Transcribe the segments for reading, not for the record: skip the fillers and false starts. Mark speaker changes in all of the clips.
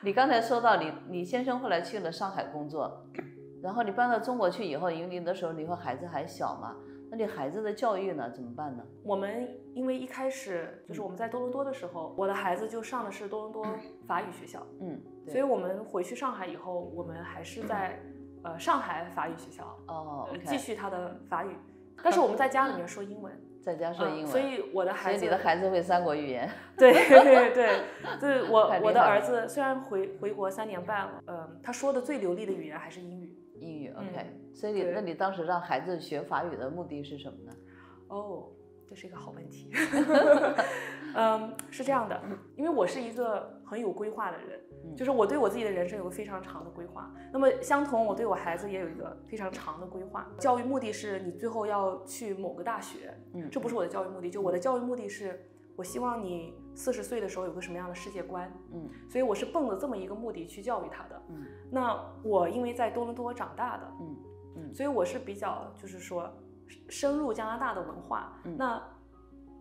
Speaker 1: 你刚才说到你先生后来去了上海工作，然后你搬到中国去以后，因为你的时候你和孩子还小嘛，那你孩子的教育呢怎么办呢？
Speaker 2: 我们因为一开始就是我们在多伦多的时候，我的孩子就上的是多伦多法语学校，所以我们回去上海以后，我们还是在上海法语学校继续他的法语，但是我们在家里面说英文。
Speaker 1: 在家说英文，
Speaker 2: 所以我的孩子，
Speaker 1: 所以你的孩子会3国语言。
Speaker 2: 对，我的儿子虽然回国3年半了，他说的最流利的语言还是英语。
Speaker 1: 英语 OK，所以那你当时让孩子学法语的目的是什么呢？
Speaker 2: 哦，这是一个好问题。是这样的，因为我是一个很有规划的人，就是我对我自己的人生有个非常长的规划。那么相同，我对我孩子也有一个非常长的规划。教育目的是你最后要去某个大学，这不是我的教育目的。就我的教育目的是，我希望你40岁的时候有个什么样的世界观，所以我是奔着这么一个目的去教育他的。那我因为在多伦多长大的，所以我是比较就是说深入加拿大的文化。那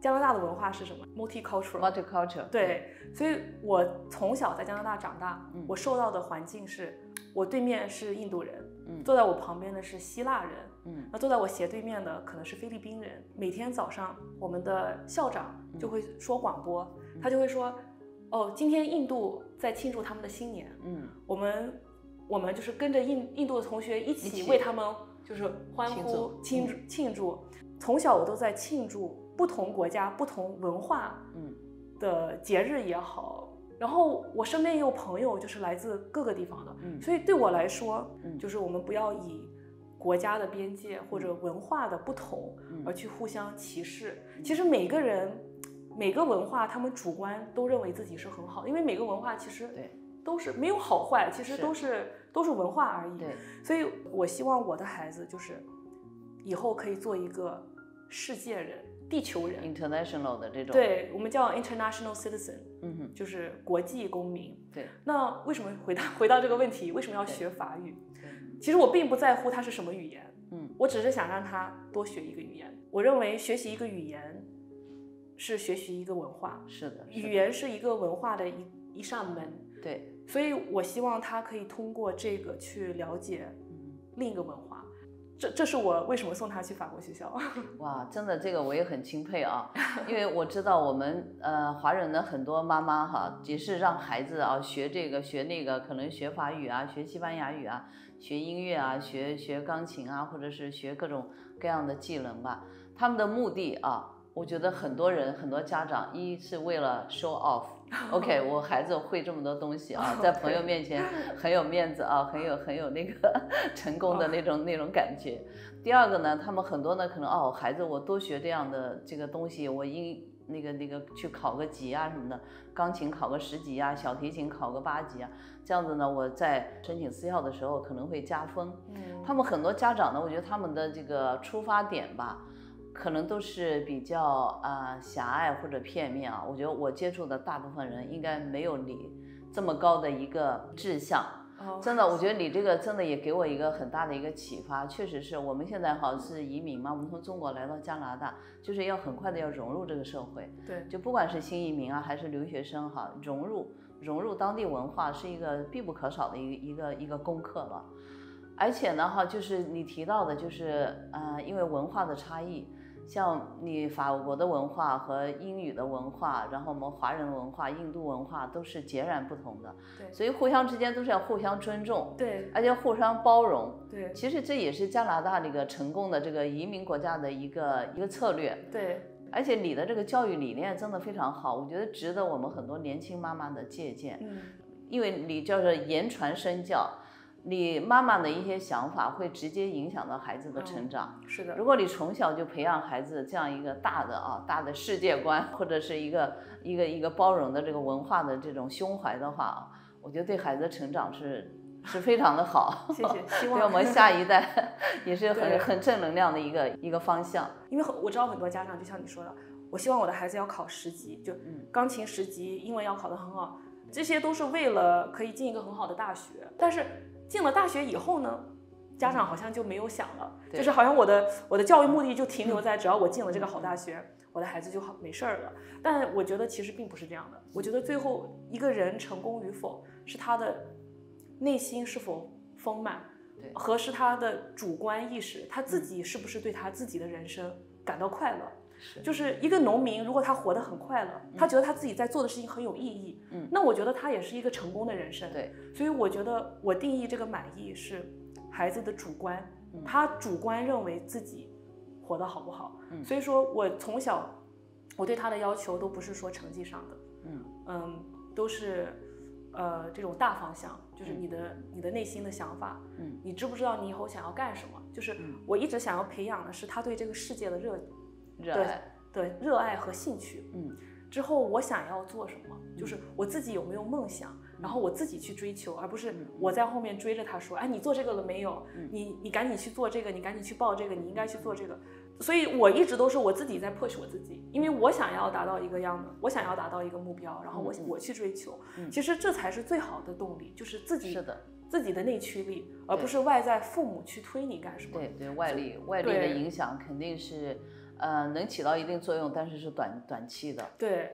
Speaker 2: 加拿大的文化是什么 ？multicultural。对，所以我从小在加拿大长大，我受到的环境是，我对面是印度人，坐在我旁边的是希腊人，那坐在我斜对面的可能是菲律宾人。每天早上，我们的校长就会说广播，他就会说，哦，今天印度在庆祝他们的新年，我们就是跟着印度的同学一起为他们就是欢呼庆祝。从小我都在庆祝不同国家、不同文化的节日也好，然后我身边也有朋友就是来自各个地方的，所以对我来说，就是我们不要以国家的边界或者文化的不同而去互相歧视。其实每个人、每个文化，他们主观都认为自己是很好的，因为每个文化其实都是没有好坏，其实都是文化而已。所以我希望我的孩子就是以后可以做一个世界人、地球人
Speaker 1: ，international 的这种，
Speaker 2: 对，我们叫 international citizen，就是国际公民。
Speaker 1: 对，
Speaker 2: 那为什么回到这个问题，为什么要学法语？其实我并不在乎它是什么语言，我只是想让他多学一个语言。我认为学习一个语言是学习一个文化，
Speaker 1: 是的，
Speaker 2: 语言是一个文化的一扇门。
Speaker 1: 对，
Speaker 2: 所以我希望他可以通过这个去了解另一个文化。这是我为什么送他去法国学校。
Speaker 1: 哇，真的这个我也很钦佩啊，因为我知道我们华人的很多妈妈哈，也是让孩子啊学这个学那个，可能学法语啊，学西班牙语啊，学音乐啊，学钢琴啊，或者是学各种各样的技能吧。他们的目的啊，我觉得很多家长一是为了 show off。OK， 我孩子会这么多东西啊，在朋友面前很有面子啊，很有那个成功的那种感觉。第二个呢，他们很多呢可能孩子我多学这样的这个东西，我那个去考个级啊什么的，钢琴考个10级啊，小提琴考个8级啊，这样子呢，我在申请私校的时候可能会加分。他们很多家长呢，我觉得他们的这个出发点吧，可能都是比较狭隘或者片面啊。我觉得我接触的大部分人应该没有你这么高的一个志向。真的，我觉得你这个真的也给我一个很大的一个启发。确实是我们现在好是移民嘛，我们从中国来到加拿大，就是要很快的要融入这个社会。
Speaker 2: 对，
Speaker 1: 就不管是新移民啊，还是留学生哈，融入当地文化是一个必不可少的一个功课了。而且呢哈，就是你提到的，就是因为文化的差异。像你法国的文化和英语的文化，然后我们华人的文化、印度文化都是截然不同的，
Speaker 2: 对，
Speaker 1: 所以互相之间都是要互相尊重，
Speaker 2: 对，
Speaker 1: 而且互相包容，
Speaker 2: 对。
Speaker 1: 其实这也是加拿大这个成功的这个移民国家的一个策略，
Speaker 2: 对。
Speaker 1: 而且你的这个教育理念真的非常好，我觉得值得我们很多年轻妈妈的借鉴，因为你叫做言传身教。你妈妈的一些想法会直接影响到孩子的成长，
Speaker 2: 是的。
Speaker 1: 如果你从小就培养孩子这样一个大的世界观，或者是一个包容的这个文化的这种胸怀的话，我觉得对孩子的成长是非常的好。
Speaker 2: 谢谢，希望
Speaker 1: 对我们下一代也是很正能量的一个方向。
Speaker 2: 因为我知道很多家长就像你说的，我希望我的孩子要考10级，就钢琴10级，英文要考得很好，这些都是为了可以进一个很好的大学。但是进了大学以后呢，家长好像就没有想了，就是好像我的教育目的就停留在只要我进了这个好大学，我的孩子就没事儿了。但我觉得其实并不是这样的。我觉得最后一个人成功与否，是他的内心是否丰满，
Speaker 1: 对，
Speaker 2: 和是他的主观意识，他自己是不是对他自己的人生感到快乐。就是一个农民，如果他活得很快乐，他觉得他自己在做的事情很有意义，那我觉得他也是一个成功的人生。
Speaker 1: 对，
Speaker 2: 所以我觉得我定义这个满意是孩子的主观，他主观认为自己活得好不好。所以说我从小我对他的要求都不是说成绩上的，都是这种大方向，就是你的内心的想法，你知不知道你以后想要干什么？就是我一直想要培养的是他对这个世界的热爱，对热爱和兴趣。之后我想要做什么，就是我自己有没有梦想，然后我自己去追求，而不是我在后面追着他说，哎，你做这个了没有？你赶紧去做这个，你赶紧去报这个，你应该去做这个。所以我一直都是我自己在 push 我自己，因为我想要达到一个样子，我想要达到一个目标，然后我去追求。其实这才是最好的动力，就是自己的内驱力，而不是外在父母去推你干什么。
Speaker 1: 对，外力的影响肯定是能起到一定作用，但是是短期的。
Speaker 2: 对。